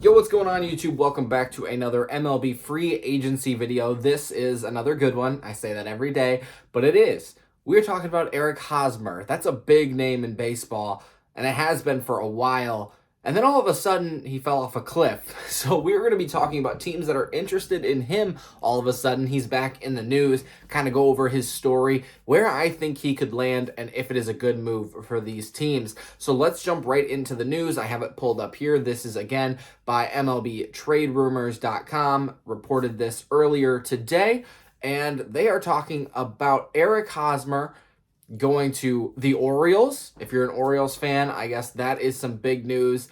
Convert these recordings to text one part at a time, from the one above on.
Yo, what's going on YouTube? Welcome back to another MLB free agency video. This is another good one. I say that every day, but it is. We're talking about Eric Hosmer. That's a big name in baseball, and it has been for a while. And then all of a sudden, he fell off a cliff. So we're going to be talking about teams that are interested in him. All of a sudden, he's back in the news, kind of go over his story, where I think he could land, and if it is a good move for these teams. So let's jump right into the news. I have it pulled up here. This is, again, by MLBTradeRumors.com. Reported this earlier today, and they are talking about Eric Hosmer going to the Orioles. If you're an Orioles fan, I guess that is some big news.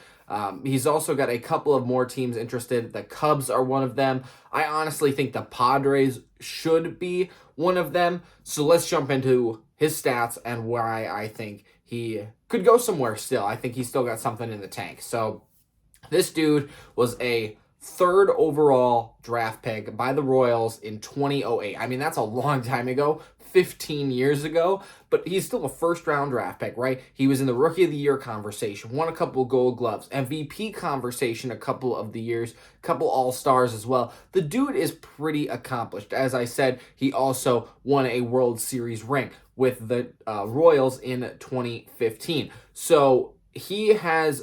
He's also got a couple of more teams interested. The Cubs are one of them. I honestly think the Padres should be one of them. So let's jump into his stats and why I think he could go somewhere still. I think he's still got something in the tank. So this dude was a third overall draft pick by the Royals in 2008. I mean, that's a long time ago, 15 years ago, but he's still a first-round draft pick, right? He was in the Rookie of the Year conversation, won a couple of Gold Gloves, MVP conversation a couple of the years, couple All-Stars as well. The dude is pretty accomplished. As I said, he also won a World Series ring with the Royals in 2015. So he has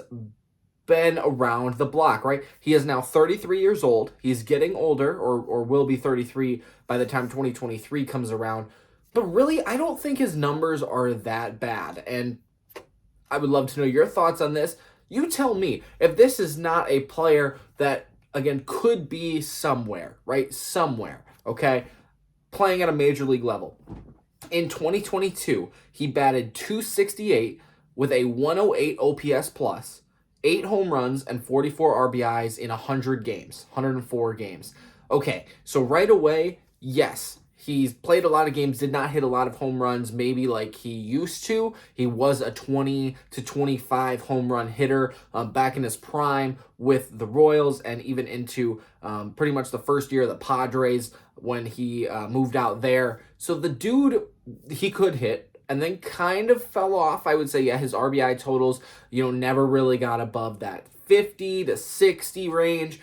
been around the block, right? He is now 33 years old. He's getting older, or will be 33 by the time 2023 comes around. But really, I don't think his numbers are that bad. And I would love to know your thoughts on this. You tell me if this is not a player that, again, could be somewhere, right? Somewhere, okay? Playing at a major league level. In 2022, he batted .268 with a 108 OPS plus, 8 home runs and 44 RBIs in 100 games, 104 games. Okay, so right away, yes, he's played a lot of games, did not hit a lot of home runs, maybe like he used to. He was a 20 to 25 home run hitter back in his prime with the Royals and even into pretty much the first year of the Padres when he moved out there. So the dude, he could hit. And then kind of fell off. I would say, yeah, his RBI totals, never really got above that 50 to 60 range.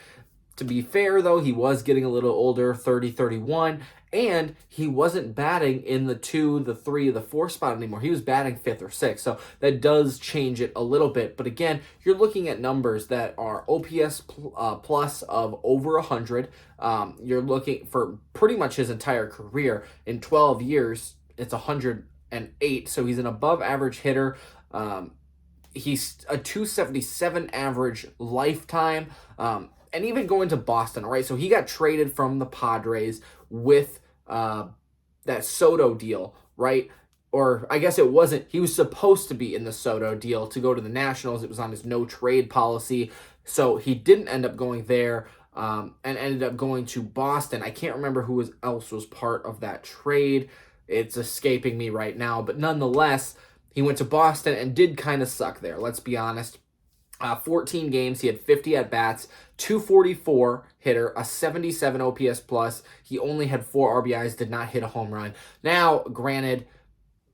To be fair, though, he was getting a little older, 30, 31, and he wasn't batting in the 2, the 3, the 4 spot anymore. He was batting 5th or 6th, so that does change it a little bit. But again, you're looking at numbers that are OPS plus of over 100. You're looking for pretty much his entire career. In 12 years, it's 108, so he's an above average hitter. He's a 277 average lifetime, and even going to Boston, right? So he got traded from the Padres with that Soto deal, right? Or I guess it wasn't. He was supposed to be in the Soto deal to go to the Nationals. It was on his no trade policy, so he didn't end up going there. And ended up going to Boston. I can't remember who else was part of that trade. It's escaping me right now, but nonetheless, he went to Boston and did kind of suck there. Let's be honest. 14 games, he had 50 at-bats, 244 hitter, a 77 OPS plus. He only had 4 RBIs, did not hit a home run. Now, granted,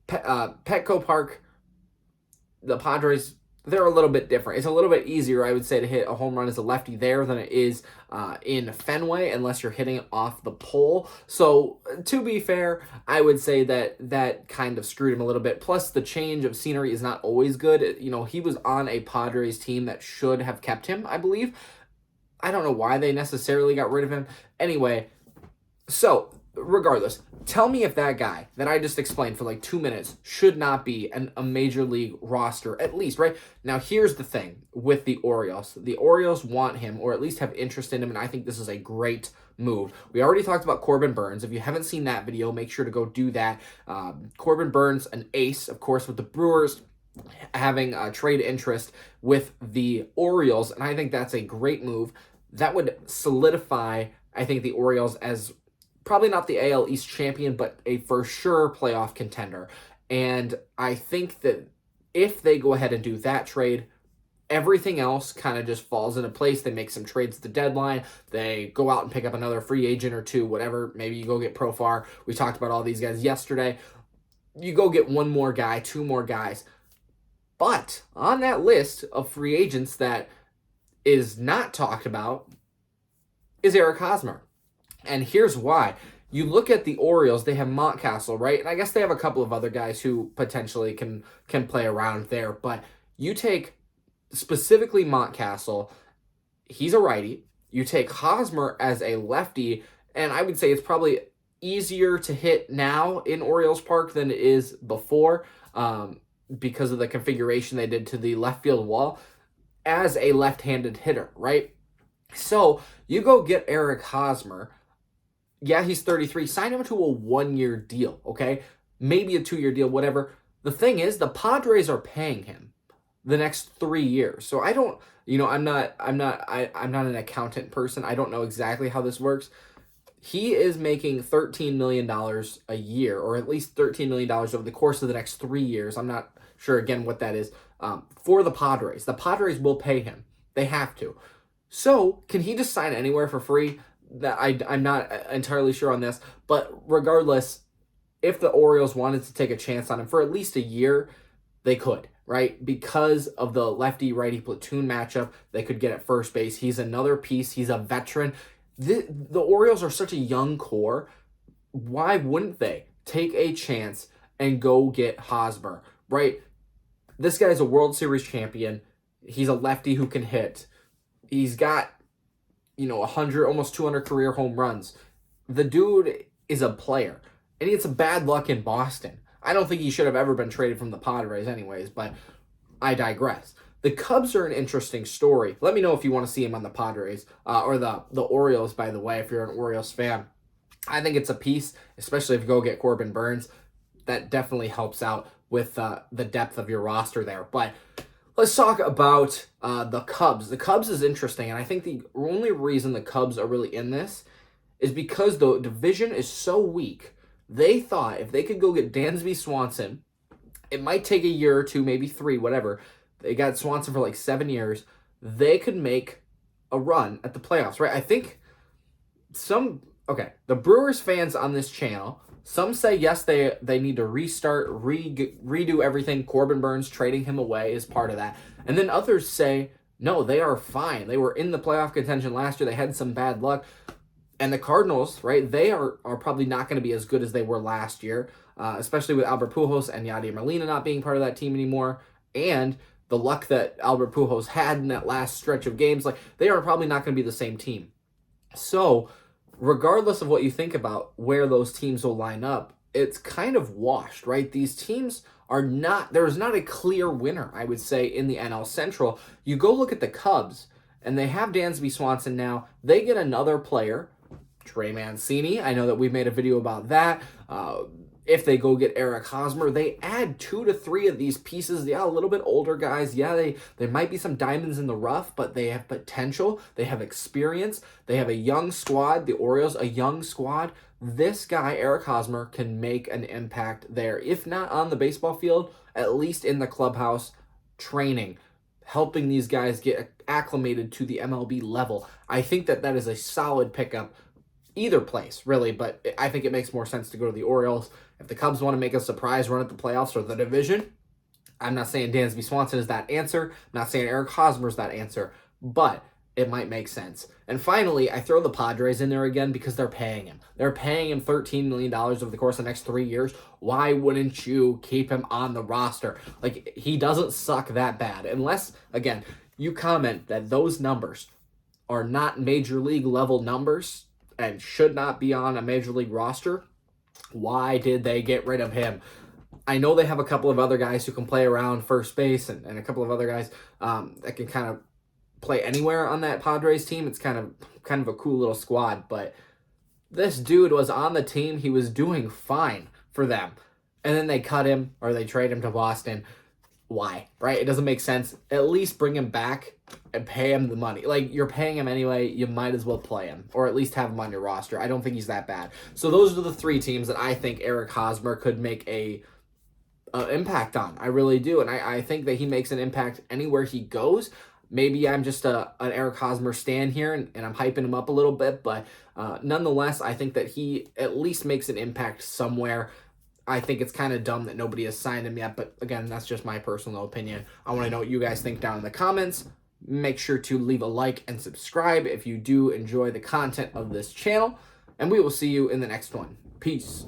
Petco Park, the Padres, they're a little bit different. It's a little bit easier, I would say, to hit a home run as a lefty there than it is in Fenway, unless you're hitting it off the pole. So, to be fair, I would say that kind of screwed him a little bit. Plus, the change of scenery is not always good. He was on a Padres team that should have kept him, I believe. I don't know why they necessarily got rid of him. Anyway, so regardless, tell me if that guy that I just explained for like 2 minutes should not be a major league roster, at least, right? Now, here's the thing with the Orioles. The Orioles want him, or at least have interest in him, and I think this is a great move. We already talked about Corbin Burnes. If you haven't seen that video, make sure to go do that. Corbin Burnes, an ace, of course, with the Brewers, having trade interest with the Orioles, and I think that's a great move. That would solidify, I think, the Orioles as probably not the AL East champion, but a for sure playoff contender. And I think that if they go ahead and do that trade, everything else kind of just falls into place. They make some trades at the deadline. They go out and pick up another free agent or two, whatever. Maybe you go get Profar. We talked about all these guys yesterday. You go get one more guy, 2 more guys. But on that list of free agents that is not talked about is Eric Hosmer. And here's why. You look at the Orioles, they have Mountcastle, right? And I guess they have a couple of other guys who potentially can play around there. But you take specifically Mountcastle, he's a righty. You take Hosmer as a lefty, and I would say it's probably easier to hit now in Orioles Park than it is before because of the configuration they did to the left field wall as a left-handed hitter, right? So you go get Eric Hosmer. Yeah, he's 33. Sign him to a 1-year deal, okay? Maybe a 2-year deal, whatever. The thing is, the Padres are paying him the next 3 years. So I don't, I'm not an accountant person. I don't know exactly how this works. He is making $13 million a year, or at least $13 million over the course of the next 3 years. I'm not sure, again, what that is, for the Padres. The Padres will pay him. They have to. So can he just sign anywhere for free? That I'm not entirely sure on this, but regardless, if the Orioles wanted to take a chance on him for at least a year, they could, right? Because of the lefty-righty platoon matchup, they could get at first base. He's another piece. He's a veteran. The Orioles are such a young core. Why wouldn't they take a chance and go get Hosmer, right? This guy's a World Series champion. He's a lefty who can hit. He's got 100, almost 200 career home runs. The dude is a player, and it's a bad luck in Boston. I don't think he should have ever been traded from the Padres anyways, but I digress. The Cubs are an interesting story. Let me know if you want to see him on the Padres, or the Orioles, by the way, if you're an Orioles fan. I think it's a piece, especially if you go get Corbin Burns. That definitely helps out with the depth of your roster there. But let's talk about the Cubs. The Cubs is interesting, and I think the only reason the Cubs are really in this is because the division is so weak. They thought if they could go get Dansby Swanson, it might take a year or two, maybe 3, whatever. They got Swanson for like 7 years. They could make a run at the playoffs, right? I think the Brewers fans on this channel, some say yes, they need to restart, redo everything. Corbin Burns, trading him away is part of that. And then others say, no, they are fine. They were in the playoff contention last year. They had some bad luck. And the Cardinals, right, they are probably not going to be as good as they were last year, especially with Albert Pujols and Yadier Molina not being part of that team anymore. And the luck that Albert Pujols had in that last stretch of games, like, they are probably not going to be the same team. So regardless of what you think about where those teams will line up, it's kind of washed, right? These teams there's not a clear winner, I would say, in the NL Central. You go look at the Cubs, and they have Dansby Swanson now. They get another player, Trey Mancini. I know that we made a video about that. If they go get Eric Hosmer, they add 2 to 3 of these pieces. Yeah, a little bit older guys. Yeah, there might be some diamonds in the rough, but they have potential. They have experience. They have a young squad. The Orioles, a young squad. This guy, Eric Hosmer, can make an impact there. If not on the baseball field, at least in the clubhouse training, helping these guys get acclimated to the MLB level. I think that is a solid pickup either place, really, but I think it makes more sense to go to the Orioles. If the Cubs want to make a surprise run at the playoffs or the division, I'm not saying Dansby Swanson is that answer. I'm not saying Eric Hosmer is that answer, but it might make sense. And finally, I throw the Padres in there again because they're paying him. They're paying him $13 million over the course of the next 3 years. Why wouldn't you keep him on the roster? Like, he doesn't suck that bad. Unless, again, you comment that those numbers are not major league level numbers and should not be on a major league roster. Why did they get rid of him? I know they have a couple of other guys who can play around first base and a couple of other guys that can kind of play anywhere on that Padres team. It's kind of a cool little squad, but this dude was on the team. He was doing fine for them. And then they cut him or they trade him to Boston. Why? Right? It doesn't make sense. At least bring him back and pay him the money. Like, you're paying him anyway, you might as well play him or at least have him on your roster. I don't think he's that bad. So those are the 3 teams that I think Eric Hosmer could make a impact on. I really do. And I think that he makes an impact anywhere he goes. Maybe I'm just an Eric Hosmer stan here and I'm hyping him up a little bit, but nonetheless, I think that he at least makes an impact somewhere. I think it's kind of dumb that nobody has signed him yet, but again, that's just my personal opinion. I want to know what you guys think down in the comments. Make sure to leave a like and subscribe if you do enjoy the content of this channel, and we will see you in the next one. Peace.